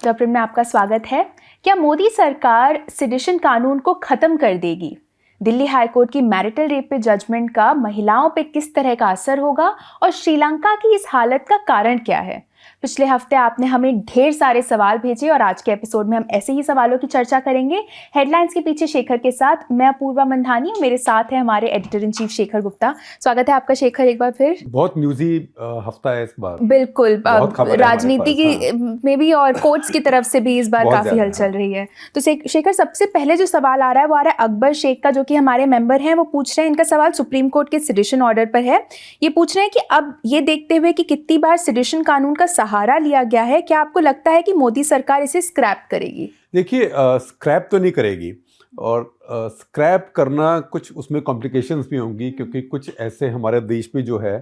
Doctor में आपका स्वागत है। क्या मोदी सरकार सेडिशन कानून को खत्म कर देगी? दिल्ली हाईकोर्ट की मैरिटल रेप पे जजमेंट का महिलाओं पे किस तरह का असर होगा और श्रीलंका की इस हालत का कारण क्या है? पिछले हफ्ते आपने हमें ढेर सारे सवाल भेजे और आज के एपिसोड में हम ऐसे ही सवालों की चर्चा करेंगे। हेडलाइंस के पीछे शेखर के साथ मैं अपूर्वा मंधानी और मेरे साथ है हमारे editor in chief Shekhar Gupta. स्वागत है आपका शेखर एक बार फिर। बहुत न्यूज़ी हफ्ता है इस बार। बिल्कुल, बहुत खबर है हमारे राजनीति पास, की में भी और कोर्ट्स की तरफ से भी इस बार बहुत काफी ज्यादा, हलचल रही है। तो शेखर, सबसे पहले जो सवाल आ रहा है वो आ रहा है अकबर शेख का, जो कि हमारे मेंबर हैं। वो पूछ रहे हैं, इनका सवाल सुप्रीम कोर्ट के सेडिशन ऑर्डर पर है। ये पूछ रहे हैं कि अब ये देखते हुए कि कितनी बार सेडिशन कानून का सहारा लिया गया है, क्या आपको लगता है कि मोदी सरकार इसे स्क्रैप करेगी? देखिए, स्क्रैप तो नहीं करेगी, और स्क्रैप करना कुछ उसमें कॉम्प्लिकेशंस भी होंगी, क्योंकि कुछ ऐसे हमारे देश में जो है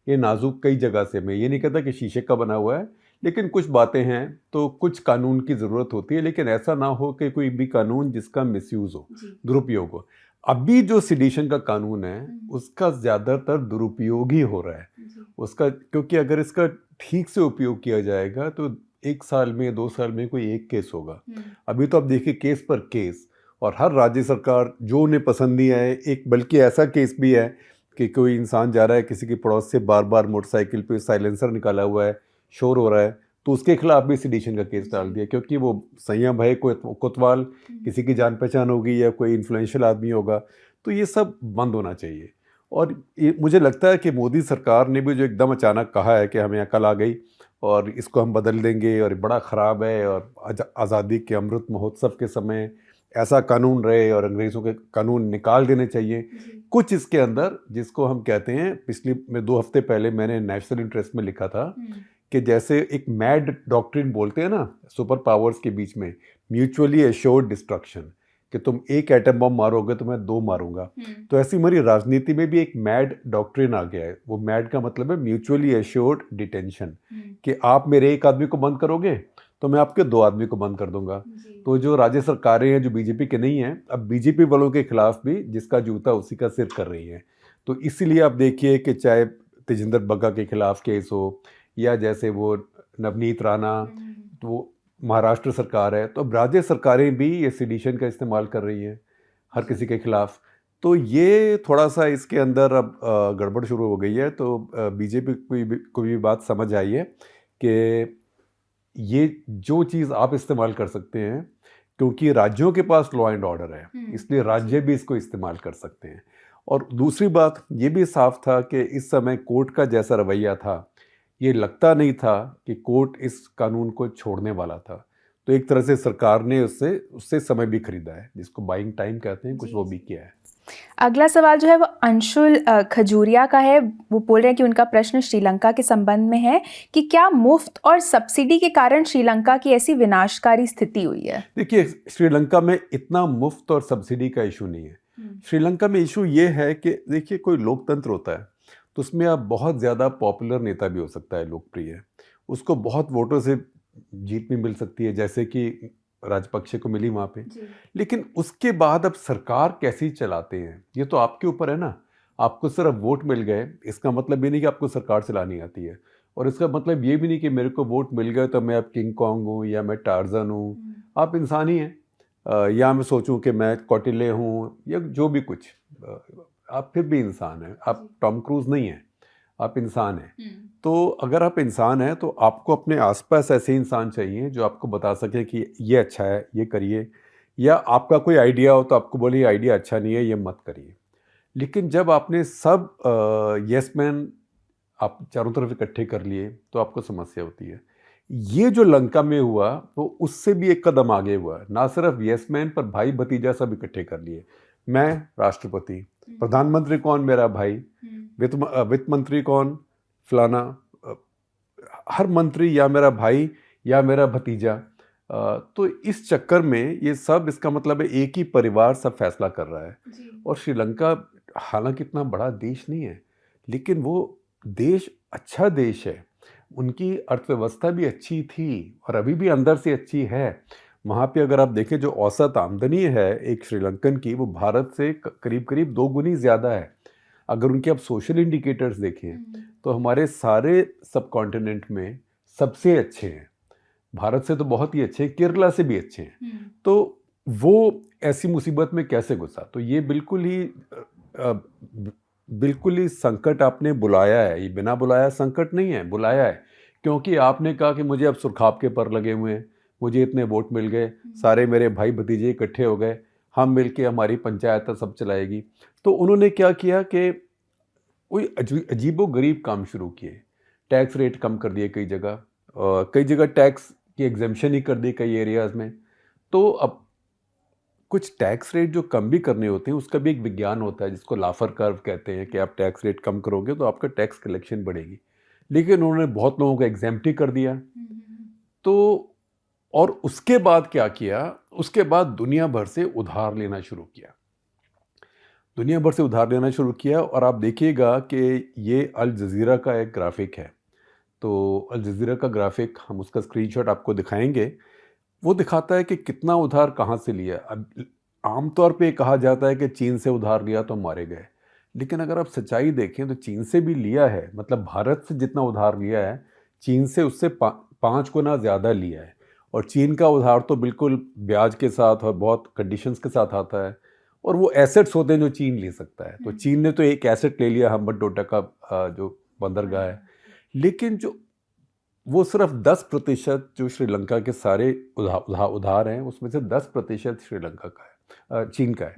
ये नाजुक कई जगह से, मैं ये नहीं कहता कि शीशे का बना हुआ है, लेकिन कुछ बातें हैं तो कुछ कानून की ज़रूरत होती है। लेकिन ऐसा ना हो कि कोई भी कानून जिसका मिसयूज़ हो, दुरुपयोग हो। अभी जो सेडिशन का कानून है उसका ज़्यादातर दुरुपयोग ही हो रहा है उसका, क्योंकि अगर इसका ठीक से उपयोग किया जाएगा तो 1 साल में 2 साल में कोई एक केस होगा। अभी तो आप देखिए केस पर केस, और हर राज्य सरकार जो उन्हें पसंद नहीं आए, एक बल्कि ऐसा केस भी है कि कोई इंसान जा रहा है किसी की पड़ोस से, बार बार मोटरसाइकिल पे साइलेंसर निकाला हुआ है, शोर हो रहा है, तो उसके खिलाफ भी सेडिशन का केस डाल दिया, क्योंकि वो संयम भाई कोतवाल किसी की जान पहचान होगी या कोई इन्फ्लुएंशियल आदमी होगा। तो ये सब बंद होना चाहिए। और ये मुझे लगता है कि मोदी सरकार ने भी जो एकदम अचानक कहा है कि हमें अकल आ गई और इसको हम बदल देंगे और बड़ा ख़राब है, और आज़ादी के अमृत महोत्सव के समय ऐसा कानून रहे और अंग्रेज़ों के कानून निकाल देने चाहिए। कुछ इसके अंदर जिसको हम कहते हैं, पिछली में 2 हफ्ते पहले मैंने नेशनल इंटरेस्ट में लिखा था कि जैसे एक मैड डॉक्ट्रिन बोलते हैं ना सुपर पावर्स के बीच में, म्यूचुअली एश्योर्ड डिस्ट्रक्शन, कि तुम एक एटम बम मारोगे तो मैं 2 मारूंगा। तो ऐसी हमारी राजनीति में भी एक मैड डॉक्ट्रिन आ गया है। वो मैड का मतलब है म्यूचुअली एश्योर्ड डिटेंशन, कि आप मेरे एक आदमी को बंद करोगे तो मैं आपके 2 आदमी को बंद कर दूंगा। तो जो राज्य सरकारें हैं जो बीजेपी के नहीं हैं, अब बीजेपी वालों के खिलाफ भी जिसका जूता उसी का सिर कर रही हैं। तो इसीलिए आप देखिए कि चाहे तेजिंदर बग्गा के खिलाफ केस हो, या जैसे वो नवनीत राणा, तो वो महाराष्ट्र सरकार है, तो अब राज्य सरकारें भी ये सेडिशन का इस्तेमाल कर रही हैं हर किसी के खिलाफ। तो ये थोड़ा सा इसके अंदर अब गड़बड़ शुरू हो गई है। तो बीजेपी को भी बात समझ आई है कि ये जो चीज़ आप इस्तेमाल कर सकते हैं, क्योंकि राज्यों के पास लॉ एंड ऑर्डर है, इसलिए राज्य भी इसको इस्तेमाल कर सकते हैं। और दूसरी बात ये भी साफ था कि इस समय कोर्ट का जैसा रवैया था, ये लगता नहीं था कि कोर्ट इस कानून को छोड़ने वाला था। तो एक तरह से सरकार ने उससे समय भी खरीदा है, जिसको बाइंग टाइम कहते हैं, कुछ वो भी किया है। अगला सवाल जो है वो अंशुल खजूरिया का है। वो बोल रहे हैं कि उनका प्रश्न श्रीलंका के संबंध में है कि क्या मुफ्त और सब्सिडी के कारण श्रीलंका की ऐसी विनाशकारी स्थिति हुई है? देखिए, श्रीलंका में इतना मुफ्त और सब्सिडी का इशू नहीं है। श्रीलंका में इशू ये है कि देखिए, कोई लोकतंत्र होता है तो उसमें आप बहुत ज़्यादा पॉपुलर नेता भी हो सकता है, लोकप्रिय, उसको बहुत वोटों से जीत भी मिल सकती है, जैसे कि राजपक्षे को मिली वहाँ पे। लेकिन उसके बाद अब सरकार कैसी चलाते हैं ये तो आपके ऊपर है ना। आपको सिर्फ वोट मिल गए इसका मतलब ये नहीं कि आपको सरकार चलानी आती है, और इसका मतलब ये भी नहीं कि मेरे को वोट मिल गए तो मैं अब किंग कॉन्ग हूँ या मैं टार्जन हूँ। आप इंसान ही हैं। या मैं सोचूं कि मैं कौटिल्य हूँ या जो भी कुछ, आप फिर भी इंसान हैं। आप टॉम क्रूज नहीं हैं, आप इंसान हैं। तो अगर आप इंसान हैं तो आपको अपने आसपास ऐसे इंसान चाहिए जो आपको बता सके कि ये अच्छा है, ये करिए, या आपका कोई आइडिया हो तो आपको बोले ये आइडिया अच्छा नहीं है, ये मत करिए। लेकिन जब आपने सब यस मैन आप चारों तरफ इकट्ठे कर लिए तो आपको समस्या होती है। ये जो लंका में हुआ वो उससे भी एक कदम आगे हुआ। ना सिर्फ यस मैन पर भाई भतीजा सब इकट्ठे कर लिए। मैं राष्ट्रपति, प्रधानमंत्री कौन, मेरा भाई, वित्त मंत्री कौन, फलाना, हर मंत्री या मेरा भाई या मेरा भतीजा। तो इस चक्कर में ये सब, इसका मतलब है एक ही परिवार सब फैसला कर रहा है। और श्रीलंका हालांकि इतना बड़ा देश नहीं है, लेकिन वो देश अच्छा देश है। उनकी अर्थव्यवस्था भी अच्छी थी और अभी भी अंदर से अच्छी है। वहाँ पे अगर आप देखें जो औसत आमदनी है एक श्रीलंकन की, वो भारत से करीब करीब 2 गुनी ज़्यादा है। अगर उनके आप सोशल इंडिकेटर्स देखें तो हमारे सारे सब कॉन्टिनेंट में सबसे अच्छे हैं। भारत से तो बहुत ही अच्छे, केरला से भी अच्छे हैं। तो वो ऐसी मुसीबत में कैसे घुसा? तो ये बिल्कुल ही संकट आपने बुलाया है। ये बिना बुलाया संकट नहीं है, बुलाया है, क्योंकि आपने कहा कि मुझे अब सुरखाब के पर लगे हुए हैं, मुझे इतने वोट मिल गए, सारे मेरे भाई भतीजे इकट्ठे हो गए, हम मिलके हमारी पंचायत सब चलाएगी। तो उन्होंने क्या किया कि कोई अजीबो गरीब काम शुरू किए। टैक्स रेट कम कर दिए कई जगह टैक्स की एग्जेम्पशन ही कर दी कई एरियाज में। तो अब कुछ टैक्स रेट जो कम भी करने होते हैं उसका भी एक विज्ञान होता है, जिसको लाफर कर्व कहते हैं, कि आप टैक्स रेट कम करोगे तो आपका टैक्स कलेक्शन बढ़ेगी। लेकिन उन्होंने बहुत लोगों को एग्जेम्प्ट ही कर दिया। तो और उसके बाद क्या किया, उसके बाद दुनिया भर से उधार लेना शुरू किया, और आप देखिएगा कि ये अल जज़ीरा का एक ग्राफिक है। तो अल जज़ीरा का ग्राफिक, हम उसका स्क्रीनशॉट आपको दिखाएंगे। वो दिखाता है कि कितना उधार कहाँ से लिया। अब आमतौर पे कहा जाता है कि चीन से उधार लिया तो मारे गए, लेकिन अगर आप सच्चाई देखें तो चीन से भी लिया है। मतलब भारत से जितना उधार लिया है, चीन से उससे 5 गुना ज़्यादा लिया है। और चीन का उधार तो बिल्कुल ब्याज के साथ और बहुत कंडीशंस के साथ आता है, और वो एसेट्स होते हैं जो चीन ले सकता है। तो चीन ने तो एक एसेट ले लिया, हम्बनटोटा का जो बंदरगाह है, लेकिन जो वो सिर्फ 10% जो श्रीलंका के सारे उधार हैं, उसमें से 10% श्रीलंका का है, चीन का है,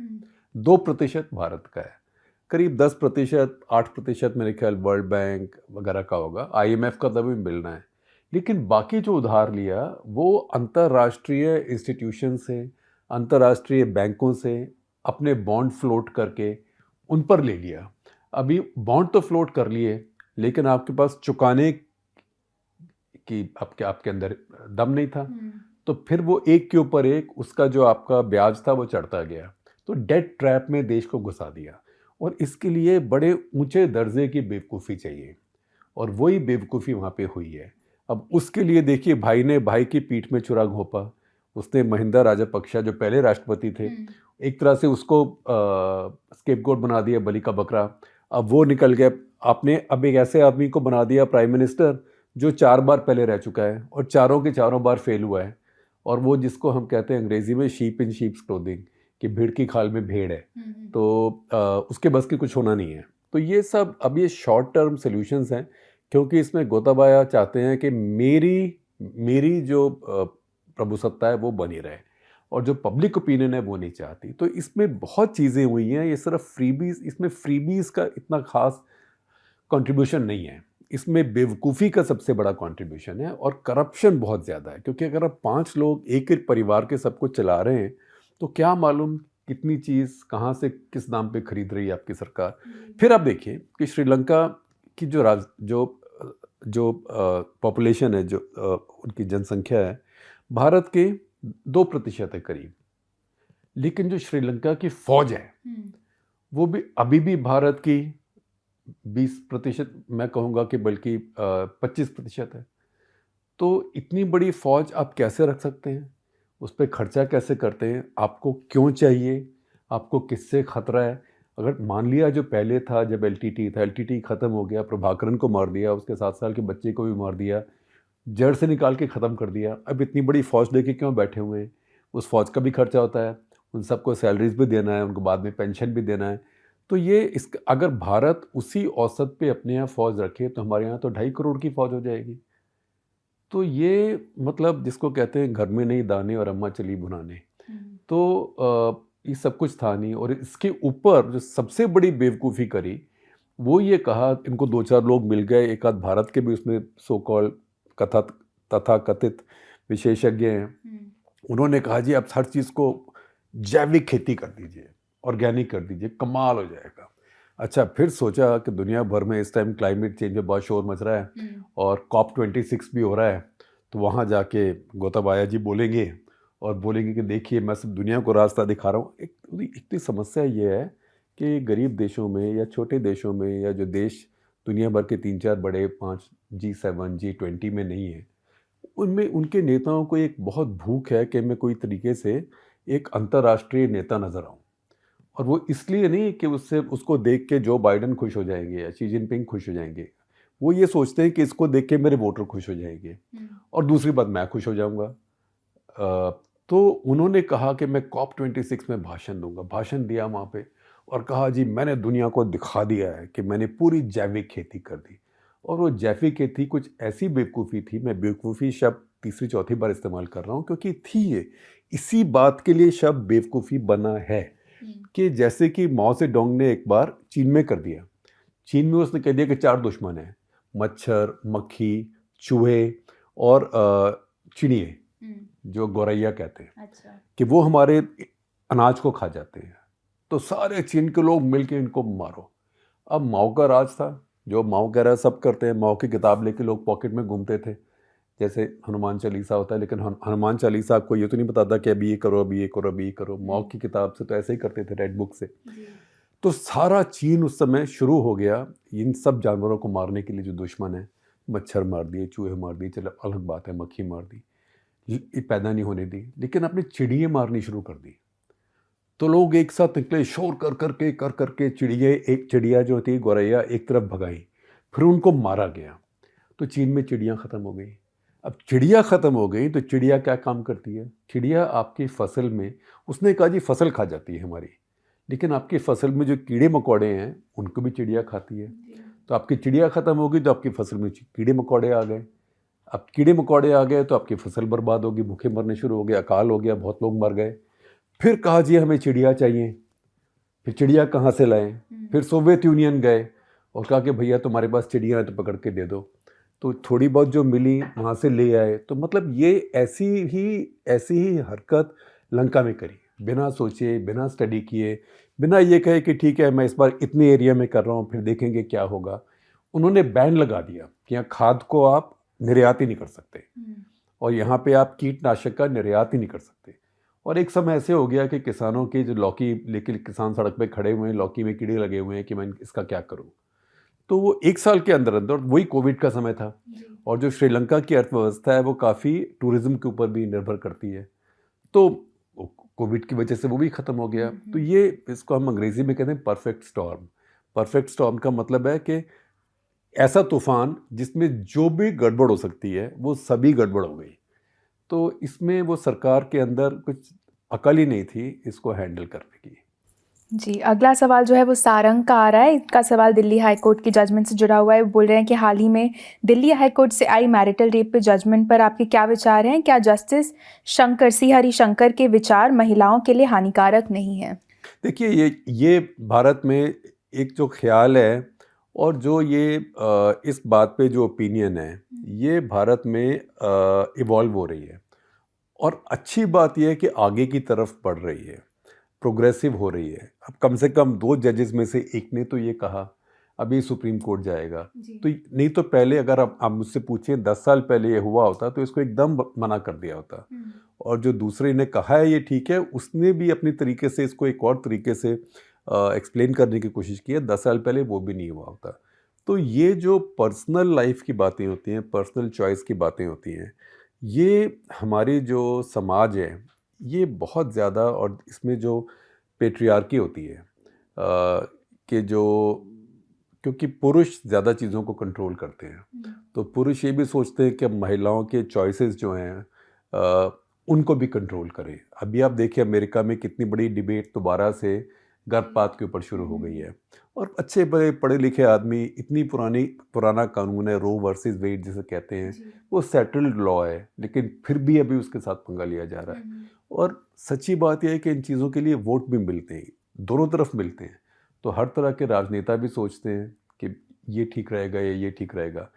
2% भारत का है, करीब 10%, 8% मेरे ख्याल वर्ल्ड बैंक वगैरह का होगा, IMF का तभी मिलना है। लेकिन बाकी जो उधार लिया वो अंतर्राष्ट्रीय इंस्टीट्यूशन से, अंतर्राष्ट्रीय बैंकों से अपने बॉन्ड फ्लोट करके उन पर ले लिया। अभी बॉन्ड तो फ्लोट कर लिए, लेकिन आपके पास चुकाने कि आपके अंदर दम नहीं था। तो फिर वो एक के ऊपर एक उसका जो आपका ब्याज था वो चढ़ता गया। तो डेट ट्रैप में देश को घुसा दिया, और इसके लिए बड़े ऊंचे दर्जे की बेवकूफ़ी चाहिए, और वही बेवकूफ़ी वहाँ पे हुई है। अब उसके लिए देखिए, भाई ने भाई की पीठ में छुरा घोंपा। उसने महिंदा राजपक्षा जो पहले राष्ट्रपति थे, एक तरह से उसको स्केपगोट बना दिया, बलि का बकरा। अब वो निकल गया। आपने अब एक ऐसे आदमी को बना दिया प्राइम मिनिस्टर जो 4 बार पहले रह चुका है, और चारों के चारों बार फेल हुआ है। और वो जिसको हम कहते हैं अंग्रेजी में शीप इन शीप्स क्लोथिंग, कि भीड़ की खाल में भेड़ है। तो उसके बस की कुछ होना नहीं है। तो ये सब अब ये शॉर्ट टर्म सोल्यूशंस हैं, क्योंकि इसमें गोताबाया चाहते हैं कि मेरी जो प्रभुसत्ता है वो बनी रहे, और जो पब्लिक ओपिनियन है वो नहीं चाहती। तो इसमें बहुत चीज़ें हुई हैं। ये सिर्फ फ्रीबीज, इसमें फ्रीबीज का इतना खास कंट्रीब्यूशन नहीं है, इसमें बेवकूफ़ी का सबसे बड़ा कंट्रीब्यूशन है, और करप्शन बहुत ज़्यादा है। क्योंकि अगर आप 5 लोग एक एक परिवार के सब कुछ चला रहे हैं, तो क्या मालूम कितनी चीज़ कहाँ से किस दाम पे खरीद रही है आपकी सरकार। फिर आप देखिए कि श्रीलंका की जो पॉपुलेशन है, जो उनकी जनसंख्या है, भारत के 2% है करीब। लेकिन जो श्रीलंका की फौज है वो भी अभी भी भारत की 20%, मैं कहूँगा कि बल्कि 25% है। तो इतनी बड़ी फौज आप कैसे रख सकते हैं? उस पर खर्चा कैसे करते हैं? आपको क्यों चाहिए? आपको किससे खतरा है? अगर मान लिया जो पहले था, जब LTT था, LTT ख़त्म हो गया, प्रभाकरन को मार दिया, उसके 7 साल के बच्चे को भी मार दिया, जड़ से निकाल के ख़त्म कर दिया। अब इतनी बड़ी फ़ौज लेके क्यों बैठे हुए हैं? उस फ़ौज का भी खर्चा होता है, उन सबको सैलरीज भी देना है, उनको बाद में पेंशन भी देना है। तो ये अगर भारत उसी औसत पे अपने यहाँ फ़ौज रखे, तो हमारे यहाँ तो 2.5 करोड़ की फ़ौज हो जाएगी। तो ये मतलब जिसको कहते हैं घर में नहीं दाने और अम्मा चली भुनाने। तो ये सब कुछ था नहीं, और इसके ऊपर जो सबसे बड़ी बेवकूफ़ी करी वो ये कहा, इनको 2-4 लोग मिल गए, एक आध भारत के भी उसमें सो कॉल्ड तथाकथित विशेषज्ञ हैं। उन्होंने कहा जी आप हर चीज़ को जैविक खेती कर दीजिए, ऑर्गेनिक कर दीजिए, कमाल हो जाएगा। अच्छा, फिर सोचा कि दुनिया भर में इस टाइम क्लाइमेट चेंज में बहुत शोर मच रहा है, और COP26 भी हो रहा है, तो वहाँ जाके गोताबाया जी बोलेंगे, और बोलेंगे कि देखिए मैं सब दुनिया को रास्ता दिखा रहा हूँ। इतनी समस्या ये है कि गरीब देशों में या छोटे देशों में, या जो देश दुनिया भर के 3-4 बड़े 5 G7 G20 में नहीं है, उनमें उनके नेताओं को एक बहुत भूख है कि मैं कोई तरीके से एक अंतर्राष्ट्रीय नेता नज़र आऊँ। और वो इसलिए नहीं कि उसको देख के जो बाइडेन खुश हो जाएंगे या शी जिनपिंग खुश हो जाएंगे। वो ये सोचते हैं कि इसको देख के मेरे वोटर खुश हो जाएंगे और दूसरी बात मैं खुश हो जाऊंगा। तो उन्होंने कहा कि मैं COP26 में भाषण दूंगा। भाषण दिया वहाँ पे और कहा जी मैंने दुनिया को दिखा दिया है कि मैंने पूरी जैविक खेती कर दी। और वो जैविक खेती कुछ ऐसी बेवकूफ़ी थी, मैं बेवकूफ़ी शब्द तीसरी चौथी बार इस्तेमाल कर रहा हूँ क्योंकि थी ये इसी बात के लिए शब्द बेवकूफ़ी बना है कि जैसे कि माओ से डोंग ने एक बार चीन में कर दिया। चीन में उसने कह दिया कि 4 दुश्मन हैं, मच्छर, मक्खी, चूहे और चिड़िए जो गौरैया कहते हैं। अच्छा। कि वो हमारे अनाज को खा जाते हैं। तो सारे चीन के लोग मिलके इनको मारो। अब माओ का राज था, जो माओ कह रहा है सब करते हैं। माओ की किताब लेके लोग पॉकेट में घूमते थे, जैसे हनुमान चालीसा होता है, लेकिन हनुमान चालीसा आपको ये तो नहीं बताता कि अभी ये करो, अभी ये करो, अभी ये करो। माओ की किताब से तो ऐसे ही करते थे, रेड बुक से। तो सारा चीन उस समय शुरू हो गया इन सब जानवरों को मारने के लिए जो दुश्मन है। मच्छर मार दिए, चूहे मार दिए, चलो अलग बात है, मक्खी मार दी, ये पैदा नहीं होने दी, लेकिन अपने चिड़िए मारनी शुरू कर दी। तो लोग एक साथ निकले, शोर कर करके चिड़िया जो थी गौरैया एक तरफ भगाई, फिर उनको मारा गया। तो चीन में चिड़ियाँ ख़त्म हो गई। अब चिड़िया ख़त्म हो गई तो चिड़िया क्या काम करती है? चिड़िया आपकी फसल में, उसने कहा जी फसल खा जाती है हमारी, लेकिन आपकी फसल में जो कीड़े मकोड़े हैं उनको भी चिड़िया खाती है। तो आपकी चिड़िया ख़त्म हो गई तो आपकी फसल में कीड़े मकोड़े आ गए। अब कीड़े मकोड़े आ गए तो आपकी फसल बर्बाद होगी, भूखे मरने शुरू हो गए, अकाल हो गया, बहुत लोग मर गए। फिर कहा जी हमें चिड़िया चाहिए। फिर चिड़िया कहाँ से लाएं? फिर सोवियत यूनियन गए और कहा कि भैया तुम्हारे पास चिड़िया है तो पकड़ के दे दो। तो थोड़ी बहुत जो मिली वहाँ से ले आए। तो मतलब ये ऐसी ही हरकत लंका में करी, बिना सोचे, बिना स्टडी किए, बिना ये कहे कि ठीक है मैं इस बार इतने एरिया में कर रहा हूँ फिर देखेंगे क्या होगा। उन्होंने बैन लगा दिया कि यहाँ खाद को आप निर्यात ही नहीं कर सकते और यहाँ पे आप कीटनाशक का निर्यात ही नहीं कर सकते। और एक समय ऐसे हो गया कि किसानों के जो लौकी लेके किसान सड़क पे खड़े हुए हैं, लौकी में कीड़े लगे हुए हैं कि मैं इसका क्या करूँ। तो वो 1 साल के अंदर अंदर, वही कोविड का समय था और जो श्रीलंका की अर्थव्यवस्था है वो काफ़ी टूरिज्म के ऊपर भी निर्भर करती है, तो कोविड की वजह से वो भी ख़त्म हो गया। तो ये इसको हम अंग्रेज़ी में कहते हैं परफेक्ट स्टॉर्म। परफेक्ट स्टॉर्म का मतलब है कि ऐसा तूफान जिसमें जो भी गड़बड़ हो सकती है वो सभी गड़बड़ हो गई। तो इसमें वो सरकार के अंदर कुछ अकल ही नहीं थी इसको हैंडल करने की। जी, अगला सवाल जो है वो सारंग का आ रहा है। इसका सवाल दिल्ली हाई कोर्ट की जजमेंट से जुड़ा हुआ है। वो बोल रहे हैं कि हाल ही में दिल्ली हाई कोर्ट से आई मैरिटल रेप पे जजमेंट पर आपके क्या विचार हैं? क्या जस्टिस शंकर सी हरिशंकर के विचार महिलाओं के लिए हानिकारक नहीं है? देखिए ये भारत में एक जो ख्याल है और जो ये इस बात पे जो ओपिनियन है ये भारत में इवॉल्व हो रही है और अच्छी बात ये है कि आगे की तरफ बढ़ रही है, प्रोग्रेसिव हो रही है। अब कम से कम 2 जजेस में से एक ने तो ये कहा अभी सुप्रीम कोर्ट जाएगा। तो नहीं तो पहले अगर आप मुझसे पूछें 10 साल पहले ये हुआ होता तो इसको एकदम मना कर दिया होता। और जो दूसरे ने कहा है ये ठीक है, उसने भी अपनी तरीके से इसको एक और तरीके से एक्सप्लेन करने की कोशिश की है। 10 साल पहले वो भी नहीं हुआ होता। तो ये जो पर्सनल लाइफ की बातें होती हैं, पर्सनल चॉइस की बातें होती हैं, ये हमारी जो समाज है ये बहुत ज़्यादा, और इसमें जो पेट्रियार्की होती है कि जो, क्योंकि पुरुष ज़्यादा चीज़ों को कंट्रोल करते हैं तो पुरुष ये भी सोचते हैं कि अब महिलाओं के चॉइसेस जो हैं उनको भी कंट्रोल करें। अभी आप देखिए अमेरिका में कितनी बड़ी डिबेट दोबारा से गर्भपात के ऊपर शुरू हो गई है और अच्छे बड़े पढ़े लिखे आदमी, इतनी पुराना कानून है, रो वर्सेस वेड जिसे कहते हैं, वो सेटल्ड लॉ है, लेकिन फिर भी अभी उसके साथ पंगा लिया जा रहा है। और सच्ची बात यह है कि इन चीज़ों के लिए वोट भी मिलते हैं, दोनों तरफ मिलते हैं। तो हर तरह के राजनेता भी सोचते हैं कि ये ठीक रहेगा या ये ठीक रहेगा।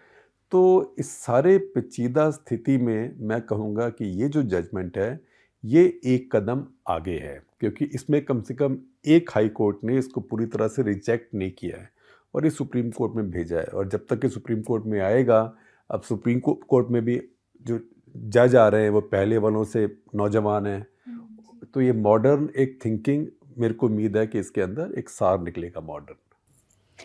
तो इस सारे पेचीदा स्थिति में मैं कहूँगा कि ये जो जजमेंट है ये एक कदम आगे है, क्योंकि इसमें कम से कम एक हाई कोर्ट ने इसको पूरी तरह से रिजेक्ट नहीं किया है और ये सुप्रीम कोर्ट में भेजा है। और जब तक कि सुप्रीम कोर्ट में आएगा, अब सुप्रीम कोर्ट में भी जो जज आ रहे हैं वो पहले वालों से नौजवान हैं, तो ये मॉडर्न एक थिंकिंग, मेरे को उम्मीद है कि इसके अंदर एक सार निकलेगा मॉडर्न।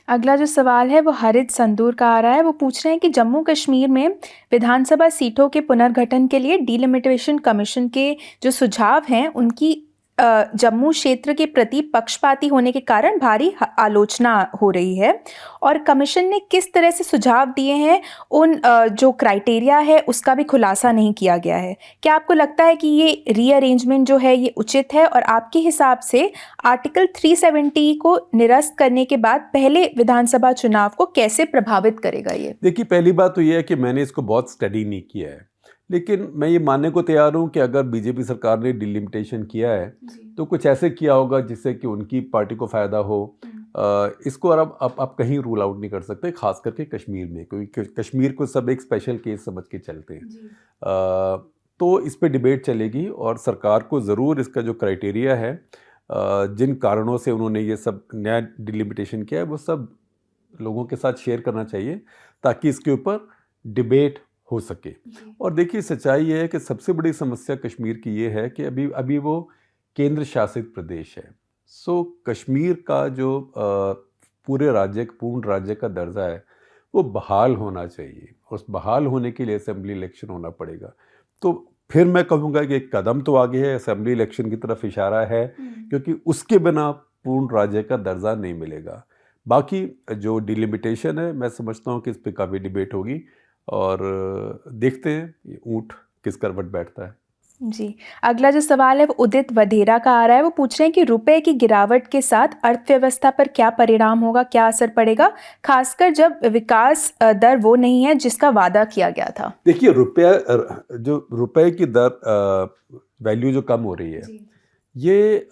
अगला जो सवाल है वो हरित संदूर का आ रहा है। वो पूछ रहे हैं कि जम्मू कश्मीर में विधानसभा सीटों के पुनर्गठन के लिए डिलिमिटेशन कमीशन के जो सुझाव हैं उनकी जम्मू क्षेत्र के प्रति पक्षपाती होने के कारण भारी आलोचना हो रही है और कमीशन ने किस तरह से सुझाव दिए हैं उन जो क्राइटेरिया है उसका भी खुलासा नहीं किया गया है। क्या आपको लगता है कि ये रीअरेंजमेंट जो है ये उचित है, और आपके हिसाब से आर्टिकल 370 को निरस्त करने के बाद पहले विधानसभा चुनाव को कैसे प्रभावित करेगा ये? देखिए, पहली बात तो ये है कि मैंने इसको बहुत स्टडी नहीं किया है, लेकिन मैं ये मानने को तैयार हूँ कि अगर बीजेपी सरकार ने डिलिमिटेशन किया है तो कुछ ऐसे किया होगा जिससे कि उनकी पार्टी को फ़ायदा हो। इसको और अब आप कहीं रूल आउट नहीं कर सकते, खास करके कश्मीर में, क्योंकि कश्मीर को सब एक स्पेशल केस समझ के चलते हैं। तो इस पे डिबेट चलेगी और सरकार को ज़रूर इसका जो क्राइटेरिया है, जिन कारणों से उन्होंने ये सब नया डिलिमिटेशन किया है, वो सब लोगों के साथ शेयर करना चाहिए ताकि इसके ऊपर डिबेट हो सके। और देखिए, सच्चाई ये है कि सबसे बड़ी समस्या कश्मीर की ये है कि अभी वो केंद्र शासित प्रदेश है। सो कश्मीर का जो पूर्ण राज्य का दर्जा है वो बहाल होना चाहिए, और उस बहाल होने के लिए असेंबली इलेक्शन होना पड़ेगा। तो फिर मैं कहूँगा कि एक कदम तो आगे है, असेंबली इलेक्शन की तरफ इशारा है, क्योंकि उसके बिना पूर्ण राज्य का दर्जा नहीं मिलेगा। बाकी जो डिलिमिटेशन है, मैं समझता हूँ कि इस पर काफ़ी डिबेट होगी और देखते हैं ये ऊँट किस करवट बैठता है। जी, अगला जो सवाल है वो उदित वधेरा का आ रहा है। वो पूछ रहे हैं कि रुपए की गिरावट के साथ अर्थव्यवस्था पर क्या परिणाम होगा, क्या असर पड़ेगा, खासकर जब विकास दर वो नहीं है जिसका वादा किया गया था। देखिए, रुपए की दर वैल्यू जो कम हो रही है, ये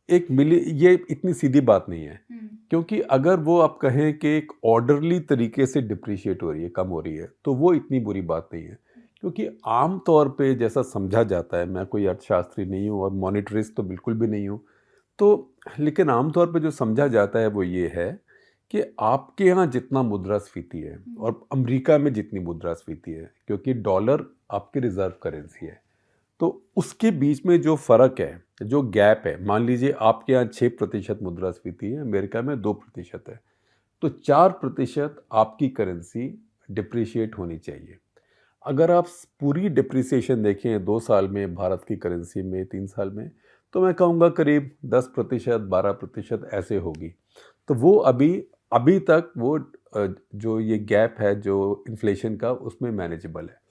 ये इतनी सीधी बात नहीं है, क्योंकि अगर वो आप कहें कि एक ऑर्डरली तरीके से डिप्रिशिएट हो रही है, कम हो रही है, तो वो इतनी बुरी बात नहीं है। क्योंकि आम तौर पे जैसा समझा जाता है, मैं कोई अर्थशास्त्री नहीं हूँ और मॉनेटरिस्ट तो बिल्कुल भी नहीं हूँ, तो लेकिन आम तौर पे जो समझा जाता है वो ये है कि आपके यहाँ जितना मुद्रास्फीति है और अमेरिका में जितनी मुद्रास्फीति है, क्योंकि डॉलर आपकी रिजर्व करेंसी है, तो उसके बीच में जो फ़र्क है, जो गैप है, मान लीजिए आपके यहाँ 6% मुद्रास्फीति है, अमेरिका में 2% है, तो 4% आपकी करेंसी डिप्रिशिएट होनी चाहिए। अगर आप पूरी डिप्रिसिएशन देखें 2 साल में भारत की करेंसी में, 3 साल में, तो मैं कहूँगा करीब 10%, 12% ऐसे होगी। तो वो अभी तक वो जो ये गैप है जो इन्फ्लेशन का, उसमें मैनेजेबल है।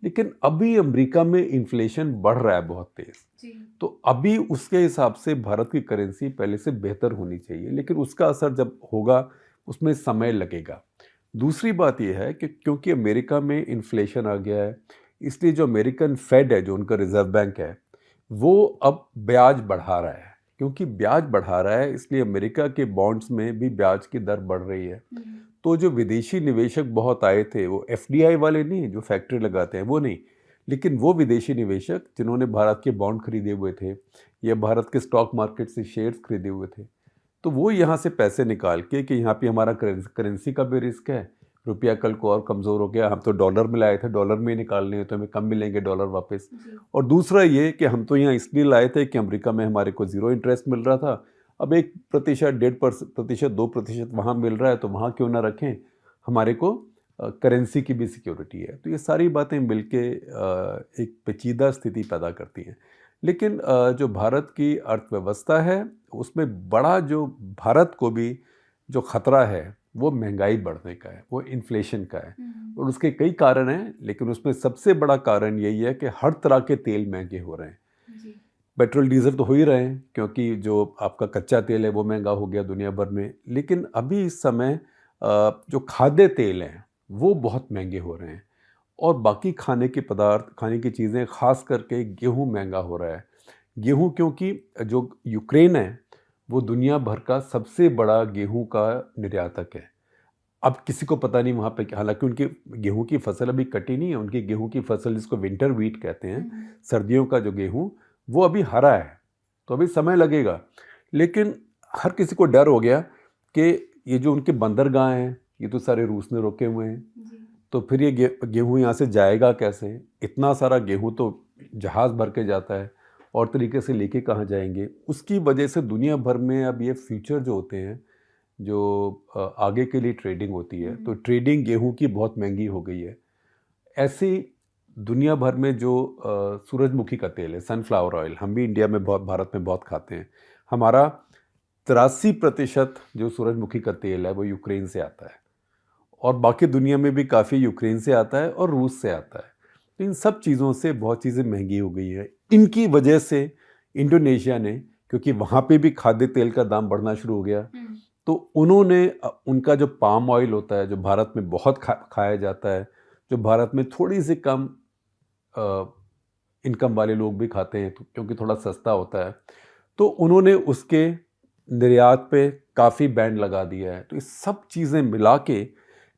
लेकिन अभी अमेरिका में इन्फ्लेशन बढ़ रहा है बहुत तेज़, तो अभी उसके हिसाब से भारत की करेंसी पहले से बेहतर होनी चाहिए, लेकिन उसका असर जब होगा उसमें समय लगेगा। दूसरी बात यह है कि क्योंकि अमेरिका में इन्फ्लेशन आ गया है, इसलिए जो अमेरिकन फेड है, जो उनका रिजर्व बैंक है, वो अब ब्याज बढ़ा रहा है। क्योंकि ब्याज बढ़ा रहा है, इसलिए अमेरिका के बॉन्ड्स में भी ब्याज की दर बढ़ रही है। तो जो विदेशी निवेशक बहुत आए थे, वो FDI वाले नहीं, जो फैक्ट्री लगाते हैं वो नहीं, लेकिन वो विदेशी निवेशक जिन्होंने भारत के बॉन्ड खरीदे हुए थे या भारत के स्टॉक मार्केट से शेयर्स खरीदे हुए थे, तो वो यहाँ से पैसे निकाल के कि यहाँ पे हमारा करेंसी का भी रिस्क है, रुपया कल को और कमज़ोर हो गया, हम तो डॉलर में लाए थे, डॉलर में निकालने हैं तो हमें कम मिलेंगे डॉलर वापस। और दूसरा ये कि हम तो यहाँ इसलिए लाए थे कि अमेरिका में हमारे को 0 इंटरेस्ट मिल रहा था, अब 1%, 1.5%, 2% वहाँ मिल रहा है, तो वहाँ क्यों ना रखें, हमारे को करेंसी की भी सिक्योरिटी है। तो ये सारी बातें मिलके एक पेचीदा स्थिति पैदा करती हैं। लेकिन जो भारत की अर्थव्यवस्था है, उसमें बड़ा जो भारत को भी जो ख़तरा है वो महंगाई बढ़ने का है, वो इन्फ्लेशन का है, और उसके कई कारण हैं, लेकिन उसमें सबसे बड़ा कारण यही है कि हर तरह के तेल महंगे हो रहे हैं। पेट्रोल डीजल तो हो ही रहे हैं, क्योंकि जो आपका कच्चा तेल है वो महंगा हो गया दुनिया भर में, लेकिन अभी इस समय जो खाद्य तेल हैं वो बहुत महंगे हो रहे हैं, और बाकी खाने के पदार्थ, खाने की चीज़ें, ख़ास करके गेहूं महंगा हो रहा है। गेहूं, क्योंकि जो यूक्रेन है वो दुनिया भर का सबसे बड़ा गेहूं का निर्यातक है। अब किसी को पता नहीं वहाँ पे, हालांकि उनकी गेहूं की फसल अभी कटी नहीं है, उनकी गेहूं की फसल जिसको विंटर व्हीट कहते हैं, सर्दियों का जो गेहूं, वो अभी हरा है, तो अभी समय लगेगा। लेकिन हर किसी को डर हो गया कि ये जो उनके बंदरगाह हैं ये तो सारे रूस ने रोके हुए हैं, तो फिर ये गेहूं यहाँ से जाएगा कैसे? इतना सारा गेहूं तो जहाज़ भर के जाता है, और तरीके से लेके कहाँ जाएंगे? उसकी वजह से दुनिया भर में अब ये फ्यूचर जो होते हैं, जो आगे के लिए ट्रेडिंग होती है, तो ट्रेडिंग गेहूं की बहुत महंगी हो गई है। ऐसी दुनिया भर में जो सूरजमुखी का तेल है, सनफ्लावर ऑयल, हम भी इंडिया में बहुत, भारत में बहुत खाते हैं। हमारा 83% जो सूरजमुखी का तेल है वो यूक्रेन से आता है, और बाकी दुनिया में भी काफ़ी यूक्रेन से आता है और रूस से आता है। तो इन सब चीज़ों से बहुत चीज़ें महंगी हो गई है। इनकी वजह से इंडोनेशिया ने, क्योंकि वहाँ पे भी खाद्य तेल का दाम बढ़ना शुरू हो गया, तो उन्होंने उनका जो पाम ऑयल होता है, जो भारत में बहुत खाया जाता है, जो भारत में थोड़ी सी कम इनकम वाले लोग भी खाते हैं, तो क्योंकि थोड़ा सस्ता होता है, तो उन्होंने उसके निर्यात पे काफ़ी बैन लगा दिया है। तो ये सब चीज़ें मिला के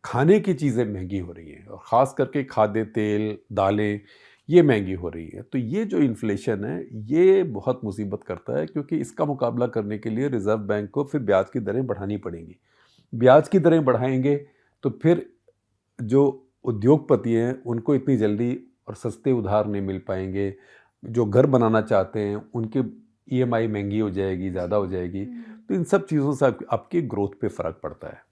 खाने की चीज़ें महंगी हो रही हैं, और ख़ास करके खाद्य तेल, दालें, ये महंगी हो रही है। तो ये जो इन्फ्लेशन है, ये बहुत मुसीबत करता है, क्योंकि इसका मुकाबला करने के लिए रिज़र्व बैंक को फिर ब्याज की दरें बढ़ानी पड़ेंगी। ब्याज की दरें बढ़ाएंगे तो फिर जो उद्योगपति हैं उनको इतनी जल्दी और सस्ते उधार नहीं मिल पाएंगे। जो घर बनाना चाहते हैं उनकी ईएमआई महंगी हो जाएगी, ज़्यादा हो जाएगी। तो इन सब चीज़ों से आपकी ग्रोथ पे फ़र्क पड़ता है।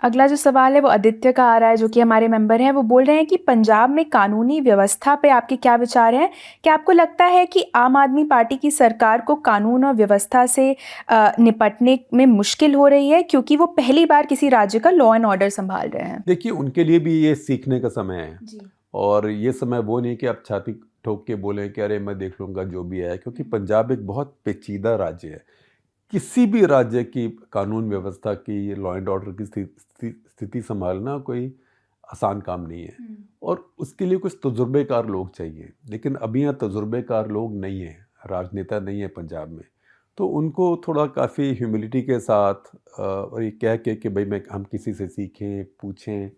अगला जो सवाल है वो आदित्य का आ रहा है, जो कि हमारे मेंबर हैं। वो बोल रहे हैं कि पंजाब में कानूनी व्यवस्था पे आपके क्या विचार हैं? क्या आपको लगता है कि आम आदमी पार्टी की सरकार को कानून और व्यवस्था से निपटने में मुश्किल हो रही है, क्योंकि वो पहली बार किसी राज्य का लॉ एंड ऑर्डर संभाल रहे हैं? देखिए, उनके लिए भी ये सीखने का समय है, जी। और ये समय वो नहीं कि आप छाती ठोक के बोलें कि अरे मैं देख लूँगा जो भी है, क्योंकि पंजाब एक बहुत पेचीदा राज्य है। किसी भी राज्य की कानून व्यवस्था की, लॉ एंड ऑर्डर की स्थिति संभालना कोई आसान काम नहीं है, और उसके लिए कुछ तजुर्बेकार लोग चाहिए। लेकिन अभी यहाँ तजुर्बेकार लोग नहीं हैं, राजनेता नहीं है पंजाब में। तो उनको थोड़ा काफ़ी ह्यूमिलिटी के साथ और ये कह के भाई हम किसी से सीखें, पूछें,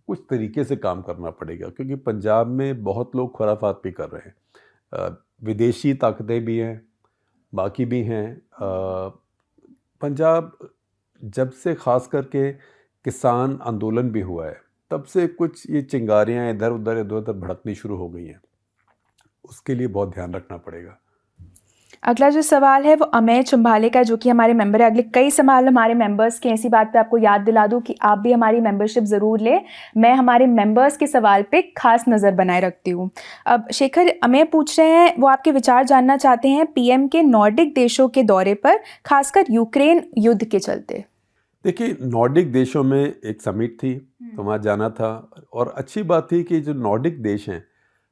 कुछ तरीके से काम करना पड़ेगा, क्योंकि पंजाब में बहुत लोग खुराफात भी कर रहे हैं। विदेशी ताकतें भी हैं, बाकी भी हैं। पंजाब जब से ख़ास करके किसान आंदोलन भी हुआ है, तब से कुछ ये चिंगारियाँ इधर उधर भड़कनी शुरू हो गई हैं। उसके लिए बहुत ध्यान रखना पड़ेगा। अगला जो सवाल है वो अमेय चंभाले का, जो कि हमारे मेंबर है। अगले कई सवाल हमारे मेंबर्स के, ऐसी बात पे आपको याद दिला दूं कि आप भी हमारी मेंबरशिप ज़रूर लें। मैं हमारे मेंबर्स के सवाल पे खास नज़र बनाए रखती हूँ। अब शेखर अमेय पूछ रहे हैं, वो आपके विचार जानना चाहते हैं पीएम के नॉर्डिक देशों के दौरे पर, खासकर यूक्रेन युद्ध के चलते। देखिए, नॉर्डिक देशों में एक समिट थी, तो वहाँ जाना था, और अच्छी बात थी कि जो नॉर्डिक देश हैं,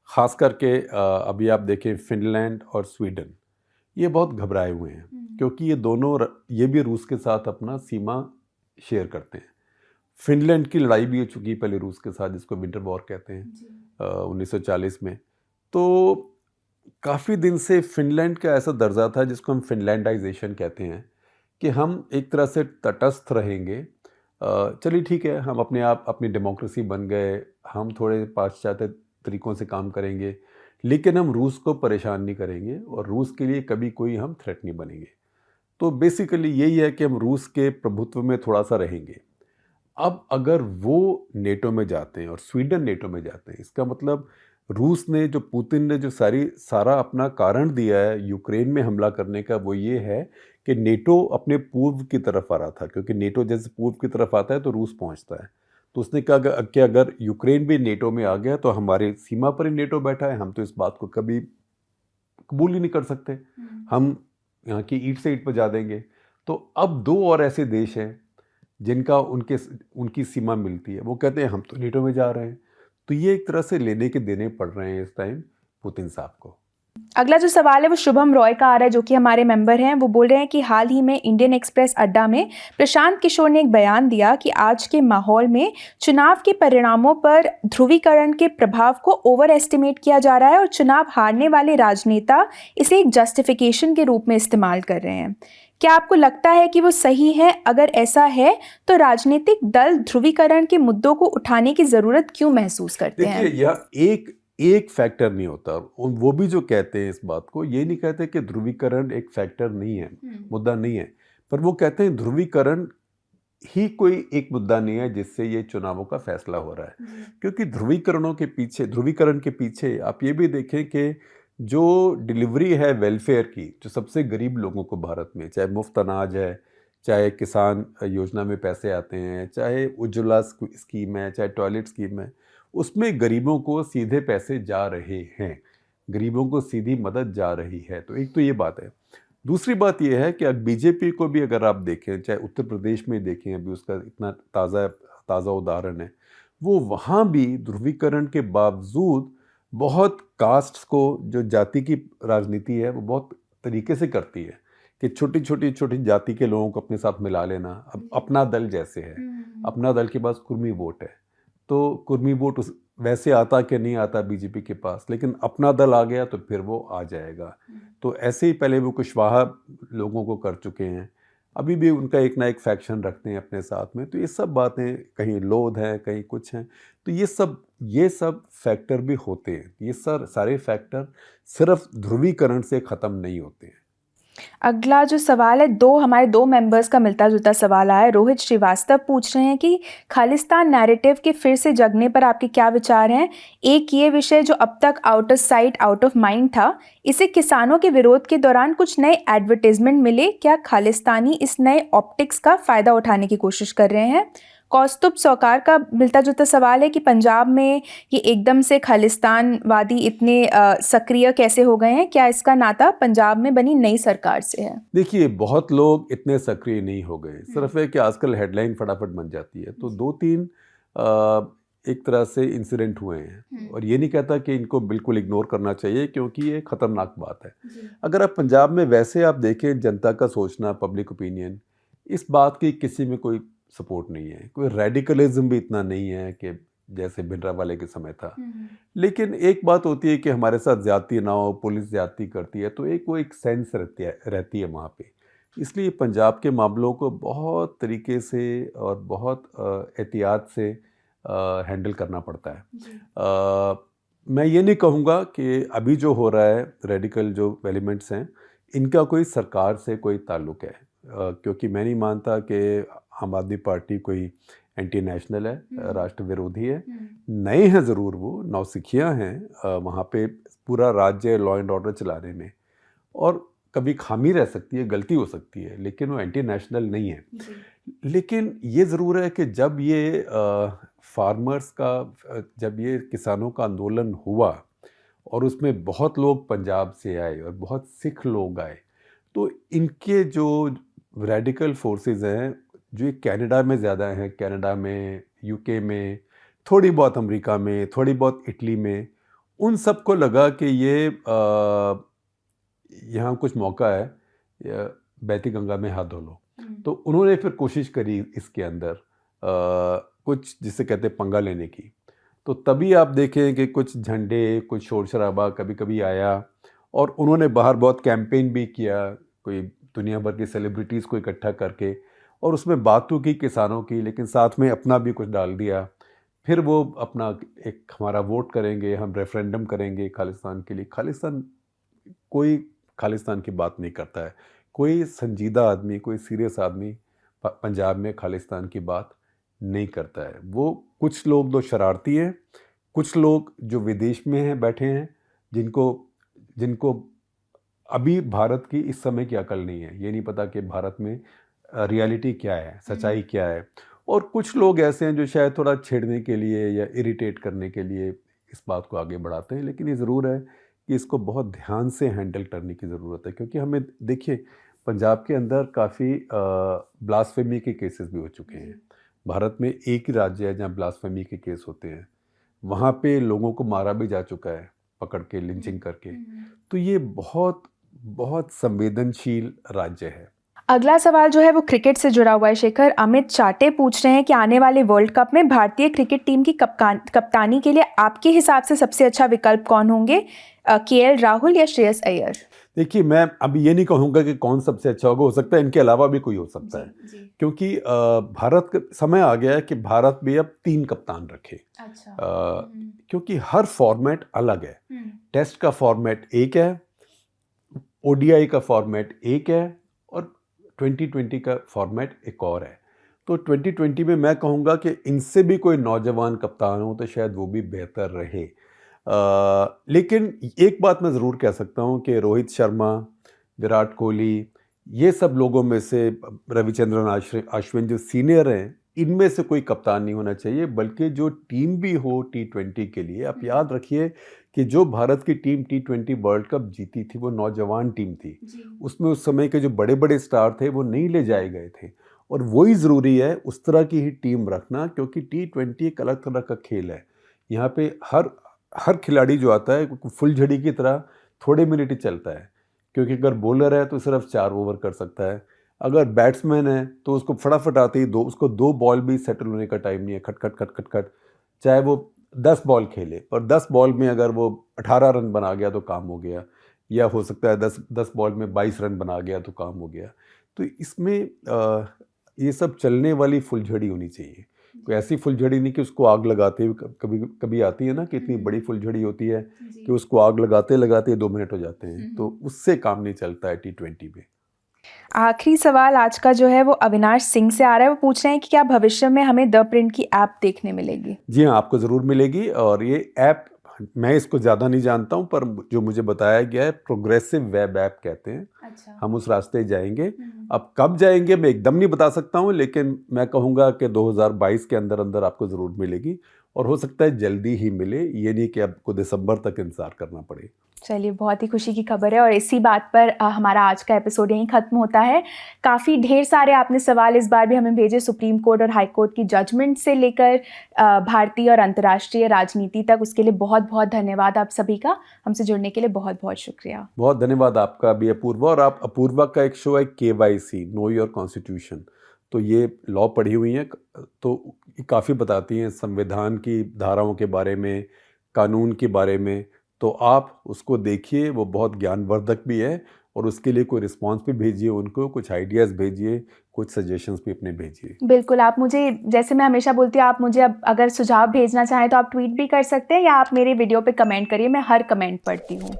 ख़ास करके अभी आप देखें फिनलैंड और स्वीडन, ये बहुत घबराए हुए हैं, क्योंकि ये दोनों ये भी रूस के साथ अपना सीमा शेयर करते हैं। फिनलैंड की लड़ाई भी हो चुकी पहले रूस के साथ, जिसको विंटर वॉर कहते हैं, 1940 में। तो काफ़ी दिन से फिनलैंड का ऐसा दर्जा था जिसको हम फिनलैंडाइजेशन कहते हैं, कि हम एक तरह से तटस्थ रहेंगे। चलिए ठीक है, हम अपने आप अपनी डेमोक्रेसी बन गए, हम थोड़े पाश्चात्य तरीक़ों से काम करेंगे, लेकिन हम रूस को परेशान नहीं करेंगे, और रूस के लिए कभी कोई हम थ्रेट नहीं बनेंगे। तो बेसिकली यही है कि हम रूस के प्रभुत्व में थोड़ा सा रहेंगे। अब अगर वो नेटो में जाते हैं और स्वीडन नेटो में जाते हैं, इसका मतलब रूस ने, जो पुतिन ने जो सारा अपना कारण दिया है यूक्रेन में हमला करने का, वो ये है कि नेटो अपने पूर्व की तरफ आ रहा था, क्योंकि नेटो जैसे पूर्व की तरफ आता है तो रूस पहुंचता है। तो उसने कहा कि अगर यूक्रेन भी नेटो में आ गया तो हमारे सीमा पर ही नेटो बैठा है, हम तो इस बात को कभी कबूल ही नहीं कर सकते, हम यहाँ की ईंट से ईंट बजा देंगे। तो अब दो और ऐसे देश हैं जिनका उनकी सीमा मिलती है, वो कहते हैं हम तो नेटो में जा रहे हैं। तो ये एक तरह से लेने के देने पड़ रहे हैं इस टाइम पुतिन साहब को। अगला जो सवाल है वो शुभम रॉय का आ रहा है, जो कि हमारे मेंबर हैं। वो बोल रहे हैं कि हाल ही में इंडियन एक्सप्रेस अड्डा में प्रशांत किशोर ने एक बयान दिया कि आज के माहौल में चुनाव के परिणामों पर ध्रुवीकरण के प्रभाव को ओवर एस्टिमेट किया जा रहा है, और चुनाव हारने वाले राजनेता इसे एक जस्टिफिकेशन के रूप में इस्तेमाल कर रहे हैं। क्या आपको लगता है कि वो सही है? अगर ऐसा है तो राजनीतिक दल ध्रुवीकरण के मुद्दों को उठाने की ज़रूरत क्यों महसूस करते हैं? देखिए, यह एक फैक्टर नहीं होता। वो भी जो कहते हैं इस बात को, ये नहीं कहते कि ध्रुवीकरण एक फैक्टर नहीं है, मुद्दा नहीं है, पर वो कहते हैं ध्रुवीकरण ही कोई एक मुद्दा नहीं है जिससे ये चुनावों का फैसला हो रहा है। क्योंकि ध्रुवीकरण के पीछे आप ये भी देखें कि जो डिलीवरी है वेलफेयर की, जो सबसे गरीब लोगों को भारत में, चाहे मुफ्त अनाज है, चाहे किसान योजना में पैसे आते हैं, चाहे उज्ज्वला स्कीम है, चाहे टॉयलेट स्कीम है, उसमें गरीबों को सीधे पैसे जा रहे हैं, गरीबों को सीधी मदद जा रही है। तो एक तो ये बात है। दूसरी बात ये है कि अब बीजेपी को भी अगर आप देखें, चाहे उत्तर प्रदेश में देखें, अभी उसका इतना ताज़ा उदाहरण है, वो वहाँ भी ध्रुवीकरण के बावजूद बहुत कास्ट को, जो जाति की राजनीति है, वो बहुत तरीके से करती है कि छोटी जाति के लोगों को अपने साथ मिला लेना। अब अपना दल जैसे है, अपना दल के पास कुर्मी वोट है, तो कुर्मी वोट उस वैसे आता कि नहीं आता बीजेपी के पास, लेकिन अपना दल आ गया तो फिर वो आ जाएगा। तो ऐसे ही पहले वो कुशवाहा लोगों को कर चुके हैं, अभी भी उनका एक ना एक फैक्शन रखते हैं अपने साथ में। तो ये सब बातें, कहीं लोध है, कहीं कुछ है, तो ये सब फैक्टर भी होते हैं। ये सारे फैक्टर सिर्फ ध्रुवीकरण से ख़त्म नहीं होते हैं। अगला जो सवाल है, हमारे दो मेंबर्स का मिलता जुलता सवाल आया है। रोहित श्रीवास्तव पूछ रहे हैं कि खालिस्तान नैरेटिव के फिर से जगने पर आपके क्या विचार हैं। एक ये विषय जो अब तक out of sight out of mind था, इसे किसानों के विरोध के दौरान कुछ नए एडवर्टाइजमेंट मिले, क्या खालिस्तानी इस नए ऑप्टिक्स का फ़ायदा उठाने की कोशिश कर रहे हैं। कौस्तुभ सौकार का मिलता जुलता सवाल है कि पंजाब में ये एकदम से खालिस्तानवादी इतने सक्रिय कैसे हो गए हैं, क्या इसका नाता पंजाब में बनी नई सरकार से है। देखिए, बहुत लोग इतने सक्रिय नहीं हो गए, सिर्फ है कि आजकल हेडलाइन फटाफट बन जाती है। तो 2-3 एक तरह से इंसिडेंट हुए हैं, और ये नहीं कहता कि इनको बिल्कुल इग्नोर करना चाहिए, क्योंकि ये खतरनाक बात है। अगर आप पंजाब में वैसे आप देखें, जनता का सोचना, पब्लिक ओपिनियन, इस बात की किसी में कोई सपोर्ट नहीं है। कोई रेडिकलिज्म भी इतना नहीं है कि जैसे भिंडरावाले के समय था। लेकिन एक बात होती है कि हमारे साथ ज्यादती ना हो, पुलिस ज्यादती करती है, तो एक सेंस रहती है वहाँ पे। इसलिए पंजाब के मामलों को बहुत तरीके से और बहुत एहतियात से हैंडल करना पड़ता है। मैं ये नहीं कहूँगा कि अभी जो हो रहा है, रेडिकल जो एलिमेंट्स हैं, इनका कोई सरकार से कोई ताल्लुक़ है, क्योंकि मैं नहीं मानता कि आम आदमी पार्टी कोई एंटी नेशनल है, राष्ट्र विरोधी है। नए हैं ज़रूर, वो नौसिखियाँ हैं वहाँ पे पूरा राज्य लॉ एंड ऑर्डर चलाने में, और कभी खामी रह सकती है, गलती हो सकती है, लेकिन वो एंटी नेशनल नहीं है। लेकिन ये ज़रूर है कि जब ये जब ये किसानों का आंदोलन हुआ और उसमें बहुत लोग पंजाब से आए और बहुत सिख लोग आए, तो इनके जो रेडिकल फोर्सेस हैं, जो ये कनाडा में ज़्यादा हैं, कनाडा में, यूके में, थोड़ी बहुत अमेरिका में, थोड़ी बहुत इटली में, उन सब को लगा कि ये यहाँ कुछ मौका है, बहती गंगा में हाथ धो लो। तो उन्होंने फिर कोशिश करी इसके अंदर कुछ जिसे कहते हैं पंगा लेने की। तो तभी आप देखें कि कुछ झंडे, कुछ शोर शराबा कभी कभी आया, और उन्होंने बाहर बहुत कैंपेन भी किया, कोई दुनिया भर की सेलिब्रिटीज़ को इकट्ठा करके, और उसमें बात तो की किसानों की, लेकिन साथ में अपना भी कुछ डाल दिया। फिर वो अपना एक हमारा वोट करेंगे, हम रेफरेंडम करेंगे खालिस्तान के लिए। कोई खालिस्तान की बात नहीं करता है। कोई संजीदा आदमी, कोई सीरियस आदमी पंजाब में खालिस्तान की बात नहीं करता है। वो कुछ लोग जो शरारती हैं, कुछ लोग जो विदेश में हैं, बैठे हैं, जिनको अभी भारत की इस समय की अकल नहीं है, ये नहीं पता कि भारत में रियलिटी क्या है, सच्चाई क्या है। और कुछ लोग ऐसे हैं जो शायद थोड़ा छेड़ने के लिए या इरिटेट करने के लिए इस बात को आगे बढ़ाते हैं। लेकिन ये ज़रूर है कि इसको बहुत ध्यान से हैंडल करने की ज़रूरत है, क्योंकि हमें देखिए, पंजाब के अंदर काफ़ी ब्लास्फेमी के केसेस भी हो चुके हैं। भारत में एक ही राज्य है जहाँ ब्लास्फेमी के केस होते हैं, वहाँ पे लोगों को मारा भी जा चुका है, पकड़ के लिंचिंग करके। तो ये बहुत बहुत संवेदनशील राज्य है। अगला सवाल जो है वो क्रिकेट से जुड़ा हुआ है शेखर। अमित चाटे पूछ रहे हैं कि आने वाले वर्ल्ड कप में भारतीय क्रिकेट टीम की कप्तानी के लिए आपके हिसाब से सबसे अच्छा विकल्प कौन होंगे, केएल राहुल या श्रेयस अय्यर। देखिए, मैं अभी ये नहीं कहूँगा कि कौन सबसे अच्छा होगा, हो सकता है इनके अलावा भी कोई हो सकता है, क्योंकि भारत का समय आ गया है कि भारत भी अब 3 कप्तान रखे। अच्छा। क्योंकि हर फॉर्मेट अलग है। टेस्ट का फॉर्मेट एक है, ओडीआई का फॉर्मेट एक है, और 2020 का फॉर्मेट एक और है। तो 2020 में मैं कहूँगा कि इनसे भी कोई नौजवान कप्तान हो तो शायद वो भी बेहतर रहे। लेकिन एक बात मैं ज़रूर कह सकता हूँ कि रोहित शर्मा, विराट कोहली, ये सब लोगों में से रविचंद्रन अश्विन जो सीनियर हैं, इनमें से कोई कप्तान नहीं होना चाहिए, बल्कि जो टीम भी हो T20 के लिए, आप याद रखिए कि जो भारत की टीम T20 वर्ल्ड कप जीती थी वो नौजवान टीम थी। उसमें उस समय के जो बड़े बड़े स्टार थे वो नहीं ले जाए गए थे, और वही ज़रूरी है उस तरह की ही टीम रखना, क्योंकि T20 एक अलग तरह का खेल है। यहाँ पे हर खिलाड़ी जो आता है फुलझड़ी की तरह थोड़े मिनट ही चलता है, क्योंकि अगर बॉलर है तो सिर्फ 4 ओवर कर सकता है, अगर बैट्समैन है तो उसको फटाफट आते ही उसको 2 बॉल भी सेटल होने का टाइम नहीं है, खट खट खट खट खट, चाहे वो 10 बॉल खेले, पर 10 बॉल में अगर वो 18 रन बना गया तो काम हो गया, या हो सकता है 10 बॉल में 22 रन बना गया तो काम हो गया। तो इसमें ये सब चलने वाली फुलझड़ी होनी चाहिए, कोई ऐसी फुलझड़ी नहीं कि उसको आग लगाते हुए, कभी कभी आती है ना कि इतनी बड़ी फुलझड़ी होती है कि उसको आग लगाते लगाते 2 मिनट हो जाते हैं, तो उससे काम नहीं चलता है T20 में। आखिरी सवाल आज का जो है वो अविनाश सिंह से आ रहा है। वो पूछ रहे हैं कि क्या भविष्य में हमें द प्रिंट की ऐप देखने मिलेगी? जी हाँ, आपको ज़रूर मिलेगी, और ये ऐप मैं इसको ज़्यादा नहीं जानता हूँ, पर जो मुझे बताया गया है प्रोग्रेसिव वेब ऐप कहते हैं। अच्छा। हम उस रास्ते जाएंगे। अब कब जाएंगे मैं एकदम नहीं बता सकता हूँ, लेकिन मैं कहूँगा कि 2022 के अंदर अंदर आपको ज़रूर मिलेगी, और हो सकता है जल्दी ही मिले, ये नहीं कि आपको दिसंबर तक इंतज़ार करना पड़े। चलिए, बहुत ही खुशी की खबर है, और इसी बात पर हमारा आज का एपिसोड यहीं ख़त्म होता है। काफ़ी ढेर सारे आपने सवाल इस बार भी हमें भेजे, सुप्रीम कोर्ट और हाई कोर्ट की जजमेंट से लेकर भारतीय और अंतर्राष्ट्रीय राजनीति तक। उसके लिए बहुत बहुत धन्यवाद आप सभी का। हमसे जुड़ने के लिए बहुत बहुत शुक्रिया। बहुत धन्यवाद आपका भी अपूर्वा। और आप अपूर्वा का एक शो है KYC, नो योर कॉन्स्टिट्यूशन, तो ये लॉ पढ़ी हुई हैं, तो काफ़ी बताती हैं संविधान की धाराओं के बारे में, कानून के बारे में, तो आप उसको देखिए, वो बहुत ज्ञानवर्धक भी है, और उसके लिए कोई रिस्पांस भी भेजिए उनको, कुछ आइडियाज़ भेजिए, कुछ सजेशंस भी अपने भेजिए। बिल्कुल, आप मुझे, जैसे मैं हमेशा बोलती हूँ, आप मुझे अब अगर सुझाव भेजना चाहें तो आप ट्वीट भी कर सकते हैं, या आप मेरे वीडियो पे कमेंट करिए, मैं हर कमेंट पढ़ती हूँ।